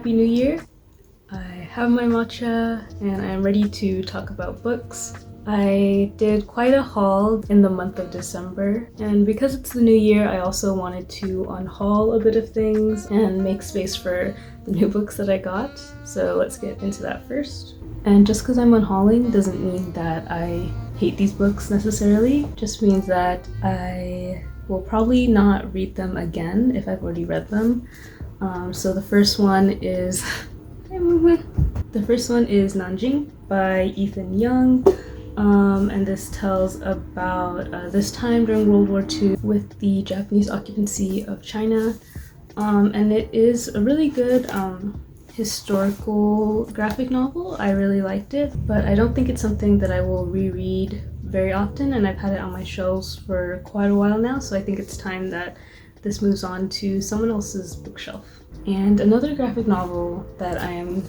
Happy New Year! I have my matcha and I'm ready to talk about books. I did quite a haul in the month of December, and because it's the new year, I also wanted to unhaul a bit of things and make space for the new books that I got. So let's get into that first. And just because I'm unhauling doesn't mean that I hate these books necessarily. It just means that I will probably not read them again if I've already read them. So the first one is Nanjing by Ethan Young. And this tells about this time during World War II with the Japanese occupancy of China. And it is a really good historical graphic novel. I really liked it, but I don't think it's something that I will reread very often, and I've had it on my shelves for quite a while now, so I think it's time that this moves on to someone else's bookshelf. And another graphic novel that I am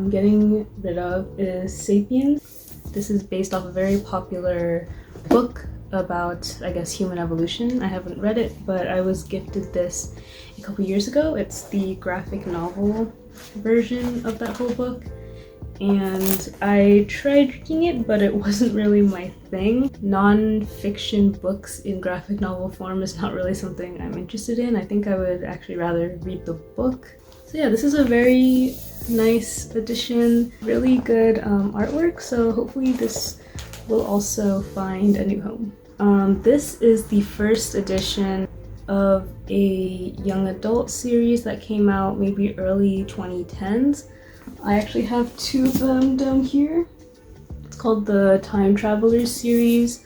getting rid of is Sapiens. This is based off a very popular book about, I guess, human evolution. I haven't read it, but I was gifted this a couple years ago. It's the graphic novel version of that whole book, and I tried reading it, but it wasn't really my thing. Non-fiction books in graphic novel form is not really something I'm interested in. I think I would actually rather read the book. So yeah, this is a very nice edition, really good artwork, so hopefully this will also find a new home. This is the first edition of a young adult series that came out maybe early 2010s. I actually have two of them down here. It's called the Time Travelers series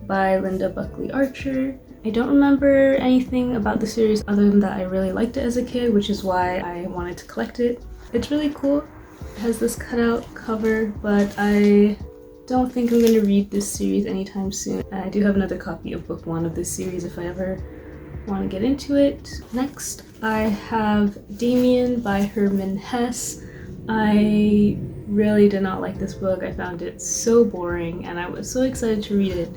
by Linda Buckley Archer. I don't remember anything about the series other than that I really liked it as a kid, which is why I wanted to collect it. It's really cool. It has this cutout cover, but I don't think I'm going to read this series anytime soon. I do have another copy of book one of this series if I ever want to get into it. Next, I have Damien by Herman Hesse. I really did not like this book. I found it so boring, and I was so excited to read it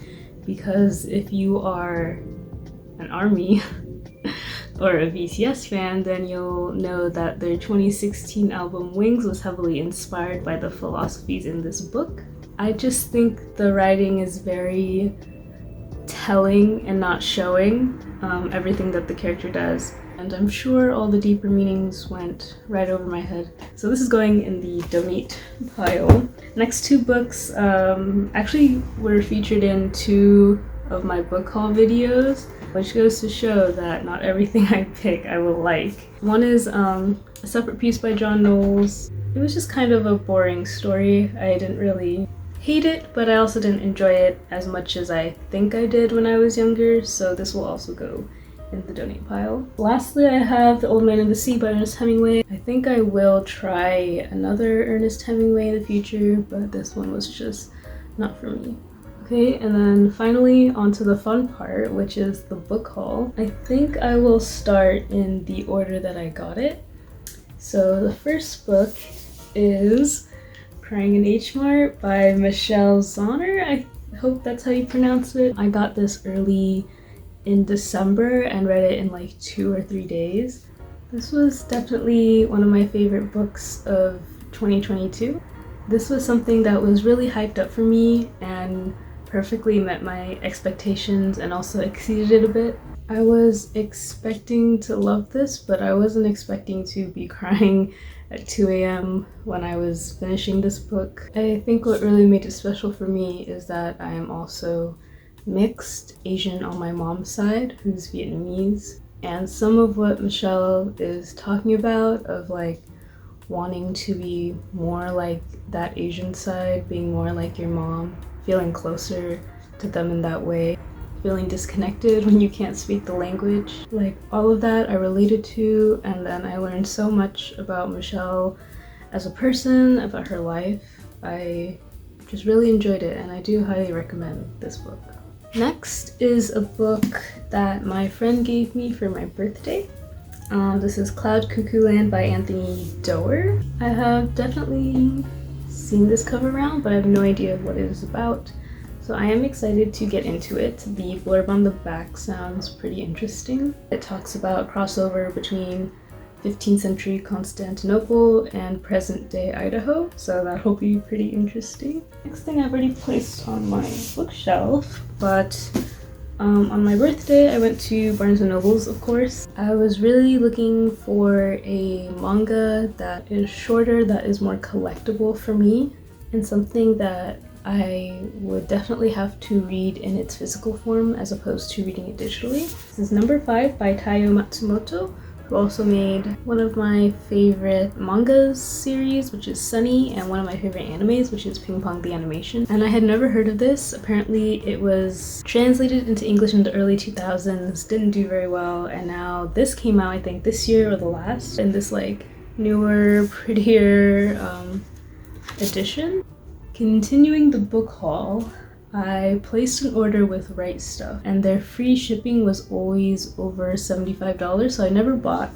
because if you are an ARMY or a BTS fan, then you'll know that their 2016 album Wings was heavily inspired by the philosophies in this book. I just think the writing is very telling and not showing everything that the character does. And I'm sure all the deeper meanings went right over my head. So this is going in the donate pile. Next two books actually were featured in two of my book haul videos, which goes to show that not everything I pick I will like. One is A Separate Piece by John Knowles. It was just kind of a boring story. I didn't really hate it, but I also didn't enjoy it as much as I think I did when I was younger, so this will also go in the donate pile. Lastly, I have The Old Man and the Sea by Ernest Hemingway. I think I will try another Ernest Hemingway in the future, but this one was just not for me. Okay, and then finally onto the fun part, which is the book haul. I think I will start in the order that I got it. So the first book is Crying in H Mart by Michelle Zauner. I hope that's how you pronounce it. I got this early in December and read it in like 2 or 3 days. This was definitely one of my favorite books of 2022. This was something that was really hyped up for me and perfectly met my expectations and also exceeded it a bit. I was expecting to love this, but I wasn't expecting to be crying at 2 a.m. when I was finishing this book. I think what really made it special for me is that I am also mixed Asian on my mom's side, who's Vietnamese, and some of what Michelle is talking about of like wanting to be more like that Asian side, being more like your mom, feeling closer to them in that way, feeling disconnected when you can't speak the language. Like all of that I related to, and then I learned so much about Michelle as a person, about her life. I just really enjoyed it, and I do highly recommend this book. Next is a book that my friend gave me for my birthday. This is Cloud Cuckoo Land by Anthony Doerr. I have definitely seen this cover around, but I have no idea what it is about. So I am excited to get into it. The blurb on the back sounds pretty interesting. It talks about crossover between 15th century Constantinople and present-day Idaho, so that'll be pretty interesting. Next thing I've already placed on my bookshelf, but on my birthday I went to Barnes & Noble's, of course. I was really looking for a manga that is shorter, that is more collectible for me, and something that I would definitely have to read in its physical form as opposed to reading it digitally. This is number 5 by Taiyo Matsumoto, who also made one of my favorite mangas series, which is Sunny, and one of my favorite animes, which is Ping Pong the Animation. And I had never heard of this. Apparently it was translated into English in the early 2000s, didn't do very well, and now this came out, I think this year or the last, in this like newer, prettier edition. Continuing the book haul, I placed an order with Right Stuff, and their free shipping was always over $75, so I never bought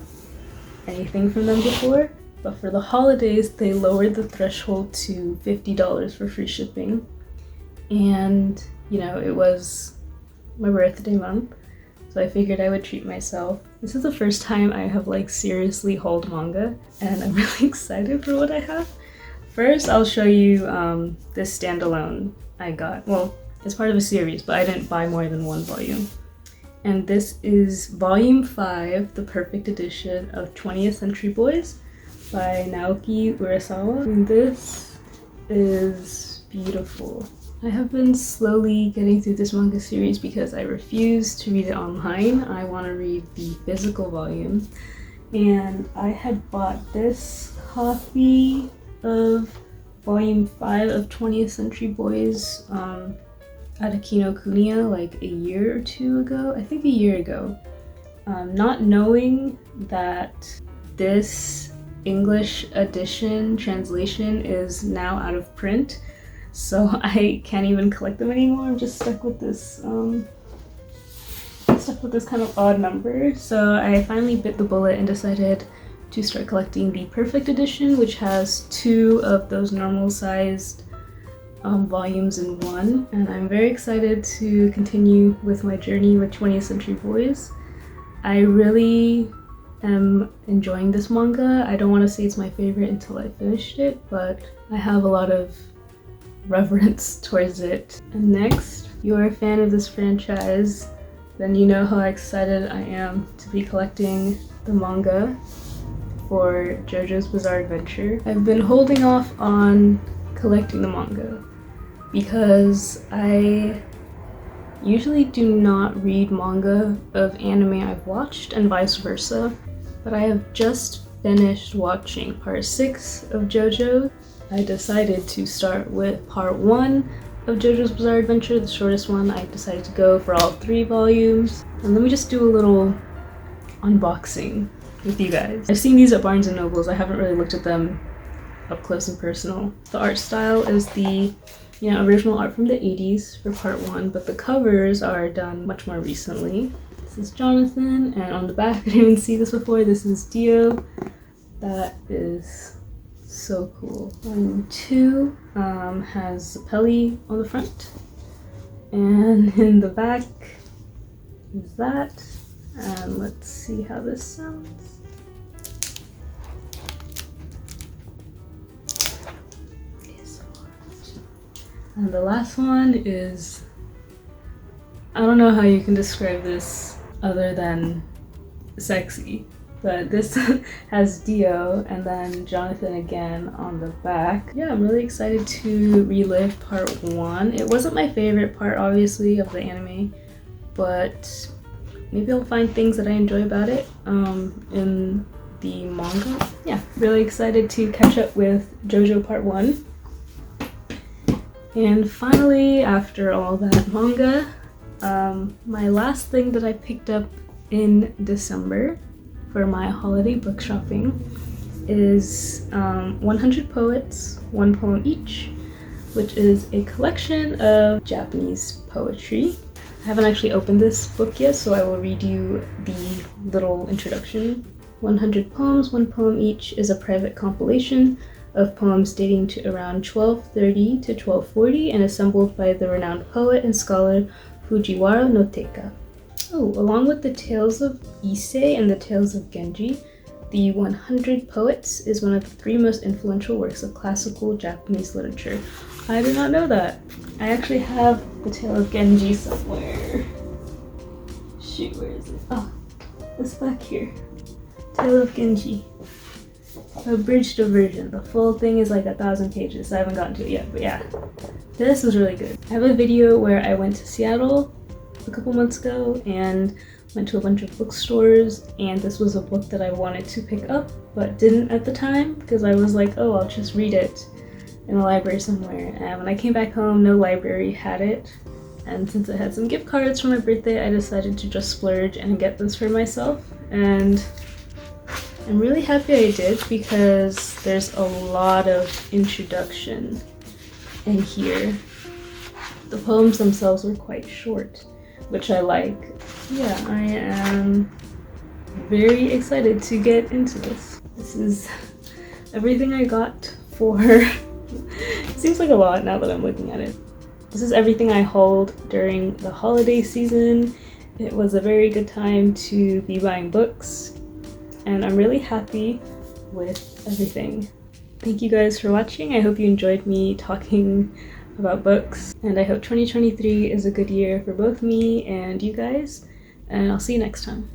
anything from them before. But for the holidays, they lowered the threshold to $50 for free shipping. And, you know, it was my birthday month, so I figured I would treat myself. This is the first time I have like seriously hauled manga, and I'm really excited for what I have. First, I'll show you this standalone I got. Well, it's part of a series, but I didn't buy more than one volume. And this is volume 5, the perfect edition of 20th Century Boys by Naoki Urasawa. And this is beautiful. I have been slowly getting through this manga series because I refuse to read it online. I want to read the physical volume. And I had bought this copy of volume 5 of 20th Century Boys at Kinokuniya like a year or two ago. I think a year ago. Not knowing that this English edition translation is now out of print, so I can't even collect them anymore. I'm just stuck with this kind of odd number. So I finally bit the bullet and decided to start collecting the perfect edition, which has 2 of those normal sized volumes in one. And I'm very excited to continue with my journey with 20th Century Boys. I really am enjoying this manga. I don't want to say it's my favorite until I finished it, but I have a lot of reverence towards it. And next, if you're a fan of this franchise, then you know how excited I am to be collecting the manga for JoJo's Bizarre Adventure. I've been holding off on collecting the manga because I usually do not read manga of anime I've watched and vice versa, but I have just finished watching part 6 of JoJo. I decided to start with part 1 of JoJo's Bizarre Adventure, the shortest one. I decided to go for all 3 volumes, and let me just do a little unboxing with you guys. I've seen these at Barnes & Noble's. I haven't really looked at them up close and personal. The art style is the original art from the 80s for part 1, but the covers are done much more recently. This is Jonathan, and on the back, I didn't even see this before, this is Dio. That is so cool. Volume 2 has Zapelli on the front, and in the back is that. And let's see how this sounds. And the last one is, I don't know how you can describe this other than sexy, but this has Dio and then Jonathan again on the back. Yeah, I'm really excited to relive part 1. It wasn't my favorite part, obviously, of the anime, but maybe I'll find things that I enjoy about it in the manga. Yeah, really excited to catch up with JoJo part 1. And finally, after all that manga, my last thing that I picked up in December for my holiday book shopping is 100 Poets, One Poem Each, which is a collection of Japanese poetry. I haven't actually opened this book yet, so I will read you the little introduction. 100 Poems, One Poem Each is a private compilation of poems dating to around 1230 to 1240 and assembled by the renowned poet and scholar Fujiwara no Teika. Oh, along with the tales of Issei and the tales of Genji, The 100 Poets is one of the 3 most influential works of classical Japanese literature. I did not know that. I actually have the Tale of Genji somewhere. Shoot, where is it? Oh, it's back here. Tale of Genji. Abridged version. The full thing is like 1,000 pages. I haven't gotten to it yet, but yeah. This was really good. I have a video where I went to Seattle a couple months ago and went to a bunch of bookstores, and this was a book that I wanted to pick up but didn't at the time because I was like, oh, I'll just read it in a library somewhere. And when I came back home, no library had it. And since I had some gift cards for my birthday, I decided to just splurge and get this for myself. And I'm really happy I did because there's a lot of introduction in here. The poems themselves were quite short, which I like. Yeah, I am very excited to get into this. This is everything I got for... It seems like a lot now that I'm looking at it. This is everything I hauled during the holiday season. It was a very good time to be buying books, and I'm really happy with everything. Thank you guys for watching. I hope you enjoyed me talking about books, and I hope 2023 is a good year for both me and you guys, and I'll see you next time.